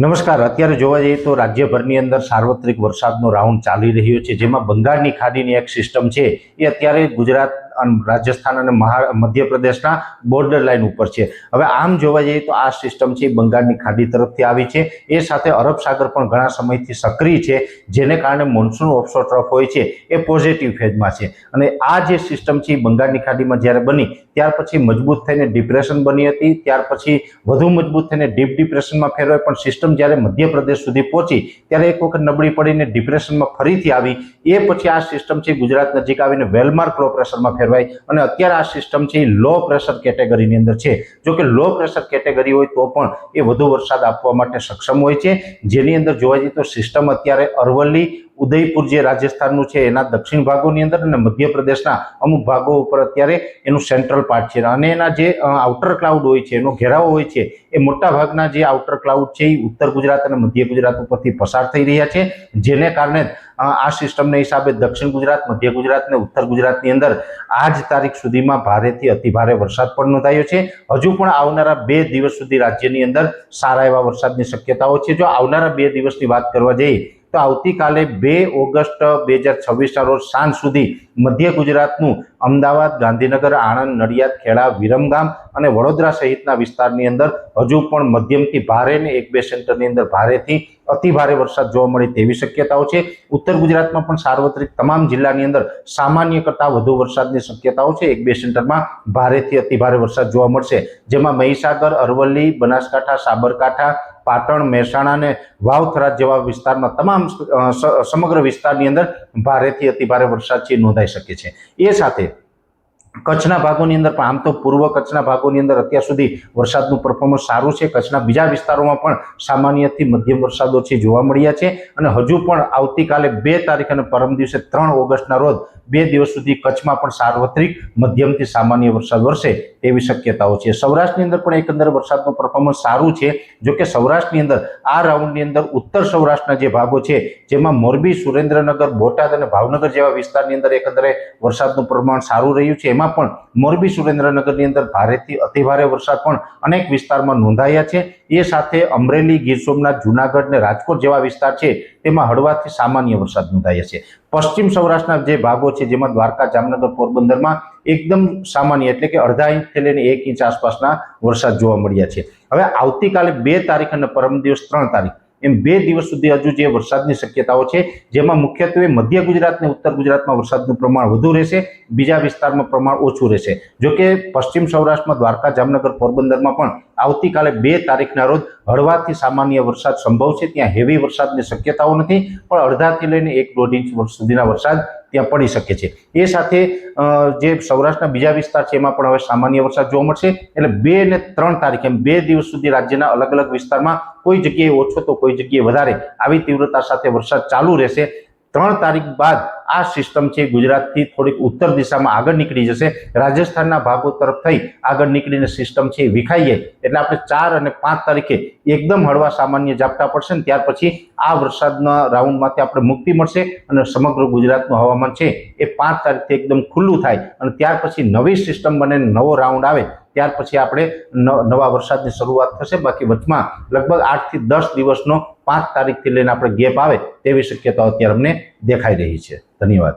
નમસ્કાર। અત્યારે જોવા જઈએ તો રાજ્યભરની અંદર સાર્વત્રિક વરસાદનો રાઉન્ડ ચાલી રહ્યો છે, જેમાં બંગાળની ખાડીની એક સિસ્ટમ છે એ અત્યારે ગુજરાત, રાજસ્થાન અને મધ્યપ્રદેશના બોર્ડર લાઇન ઉપર છે। હવે આમ જોવા જઈએ તો આ સિસ્ટમ છે બંગાળની ખાડી તરફથી આવી છે, એ સાથે અરબ સાગર પણ ઘણા સમયથી સક્રિય છે, જેને કારણે મોન્સૂન ઓફશોર ટ્રફ હોય છે એ પોઝિટિવ ફેઝમાં છે। અને આ જે સિસ્ટમ છે બંગાળની ખાડીમાં જ્યારે બની ત્યાર પછી મજબૂત થઈને ડિપ્રેશન બની હતી, ત્યાર પછી વધુ મજબૂત થઈને ડીપ ડિપ્રેશનમાં ફેરવાય, પણ સિસ્ટમ જ્યારે મધ્યપ્રદેશ સુધી પહોંચી ત્યારે એક વખત નબળી પડીને ડિપ્રેશનમાં ફરીથી આવી। એ પછી આ સિસ્ટમ છે ગુજરાત નજીક આવીને વેલમાર્ક લો પ્રેશરમાં ફેરવાઈ અને અત્યારે આ સિસ્ટમ છે લો પ્રેશર કેટેગરીની અંદર છે। જો કે લો પ્રેશર કેટેગરી હોય તો પણ એ વધુ વરસાદ આપવા માટે સક્ષમ હોય છે, જેની અંદર જોવા જઈએ તો સિસ્ટમ અત્યારે અરવલ્લી, ઉદયપુર જે રાજસ્થાનનું છે એના દક્ષિણ ભાગોની અંદર અને મધ્યપ્રદેશના અમુક ભાગો ઉપર અત્યારે એનું સેન્ટ્રલ પાર્ટ છે, અને એના જે આઉટર ક્લાઉડ હોય છે, એનો ઘેરાવો હોય છે, એ મોટા ભાગના જે આઉટર ક્લાઉડ છે એ ઉત્તર ગુજરાત અને મધ્ય ગુજરાત ઉપરથી પસાર થઈ રહ્યા છે, જેને કારણે આ સિસ્ટમને હિસાબે દક્ષિણ ગુજરાત, મધ્ય ગુજરાત અને ઉત્તર ગુજરાતની અંદર આજ તારીખ સુધીમાં ભારેથી અતિ ભારે વરસાદ પણ નોંધાયો છે। હજુ પણ આવનારા 2 દિવસ સુધી રાજ્યની અંદર સારા એવા વરસાદની શક્યતાઓ છે। જો આવનારા 2 દિવસની વાત કરવા જઈએ તો આવતીકાલે 2 ઓગસ્ટ 2026ના રોજ સાંજ સુધી મધ્ય ગુજરાતનું અમદાવાદ, ગાંધીનગર, આણંદ, નડિયાદ, ખેડા, વિરમગામ અને વડોદરા સહિતના વિસ્તારની અંદર હજુ પણ મધ્યમથી ભારે ને 1-2 સેન્ટરની અંદર ભારેથી અતિ ભારે વરસાદ જોવા મળે તેવી શક્યતાઓ છે। ઉત્તર ગુજરાતમાં પણ સાર્વત્રિક તમામ જિલ્લાની અંદર સામાન્ય કરતાં વધુ વરસાદની શક્યતાઓ છે। 1-2 સેન્ટરમાં ભારેથી અતિ ભારે વરસાદ જોવા મળશે, જેમાં મહીસાગર, અરવલ્લી, બનાસકાંઠા, સાબરકાંઠા, પાટણ, મહેસાણા અને વાવ-થરાદ જેવા વિસ્તારમાં તમામ સમગ્ર વિસ્તારની અંદર ભારેથી અતિ ભારે વરસાદ છે નોંધાઈ શકે છે। એ સાથે કચ્છના ભાગોની અંદર પણ, આમ તો પૂર્વ કચ્છના ભાગોની અંદર અત્યાર સુધી વરસાદનું પરફોર્મન્સ સારું છે, કચ્છના બીજા વિસ્તારોમાં પણ સામાન્યથી મધ્યમ વરસાદો છે જોવા મળ્યા છે, અને હજુ પણ આવતીકાલે 2 તારીખ અને પરમ દિવસે 3 ઓગસ્ટના રોજ 2 દિવસ સુધી કચ્છમાં પણ સાર્વત્રિક મધ્યમથી સામાન્ય વરસાદ વરસે તેવી શક્યતાઓ છે। સૌરાષ્ટ્રની અંદર પણ એકંદર વરસાદનું પરફોર્મન્સ સારું છે। જો કે સૌરાષ્ટ્રની અંદર આ રાઉન્ડની અંદર ઉત્તર સૌરાષ્ટ્રના જે ભાગો છે, જેમાં મોરબી, સુરેન્દ્રનગર, બોટાદ અને ભાવનગર જેવા વિસ્તારની અંદર એકંદરે વરસાદનું પ્રમાણ સારું રહ્યું છે। એમાં પણ મોરબી, સુરેન્દ્રનગરની અંદર ભારેથી અતિ ભારે વરસાદ પણ અનેક વિસ્તારમાં નોંધાયા છે। એ સાથે અમરેલી, ગીર સોમનાથ, જુનાગઢ અને રાજકોટ જેવા વિસ્તાર છે તેમાં હળવાથી સામાન્ય વરસાદ નોંધાયા છે। પશ્ચિમ સૌરાષ્ટ્રના જે ભાગો છે, જેમાં દ્વારકા, જામનગર, પોરબંદરમાં એકદમ સામાન્ય એટલે કે અડધા ઇંચથી લઈને 1 ઇંચ આસપાસના વરસાદ જોવા મળ્યા છે। હવે આવતીકાલે 2 તારીખ અને પરમ દિવસ 3 તારીખ એમ 2 દિવસ સુધી હજુ જે વરસાદની શક્યતાઓ છે, જેમાં મુખ્યત્વે મધ્ય ગુજરાત અને ઉત્તર ગુજરાતમાં વરસાદનું પ્રમાણ વધુ રહેશે, બીજા વિસ્તારમાં પ્રમાણ ઓછું રહેશે। જો કે પશ્ચિમ સૌરાષ્ટ્રમાં દ્વારકા, જામનગર, પોરબંદરમાં પણ આવતીકાલે 2 તારીખના રોજ હળવાથી સામાન્ય વરસાદ સંભવ છે। ત્યાં હેવી વરસાદની શક્યતાઓ નથી, પણ અડધાથી લઈને 1-1.5 ઇંચ સુધીના વરસાદ ત્યાં પડી શકે છે। એ સાથે જે સૌરાષ્ટ્રના બીજા વિસ્તાર છે એમાં પણ હવે સામાન્ય વરસાદ જોવા મળશે। એટલે 2 અને 3 તારીખ એમ 2 દિવસ સુધી રાજ્યના અલગ અલગ વિસ્તારમાં કોઈ જગ્યાએ ઓછો તો કોઈ જગ્યાએ વધારે આવી તીવ્રતા સાથે વરસાદ ચાલુ રહેશે। 3 તારીખ બાદ આ સિસ્ટમ છે ગુજરાતથી થોડીક ઉત્તર દિશામાં આગળ નીકળી જશે, રાજસ્થાનના ભાગો તરફ થઈ આગળ નીકળીને સિસ્ટમ છે વિખાઈ જાય એટલે આપણે 4 અને 5 તારીખે એકદમ હળવા સામાન્ય ઝાપટા પડશે ને ત્યાર પછી આ વરસાદના રાઉન્ડમાંથી આપણે મુક્તિ મળશે અને સમગ્ર ગુજરાતનું હવામાન છે એ 5 તારીખથી એકદમ ખુલ્લું થાય અને ત્યાર પછી નવી સિસ્ટમ બને, નવો રાઉન્ડ આવે ત્યાર પછી આપણે નવા વરસાદની શરૂઆત થશે। બાકી વચમાં લગભગ 8 થી 10 દિવસનો 5 તારીખથી લઈને આપણે ગેપ આવે તેવી શક્યતાઓ અત્યારે અમને દેખાઈ રહી છે। ધન્યવાદ।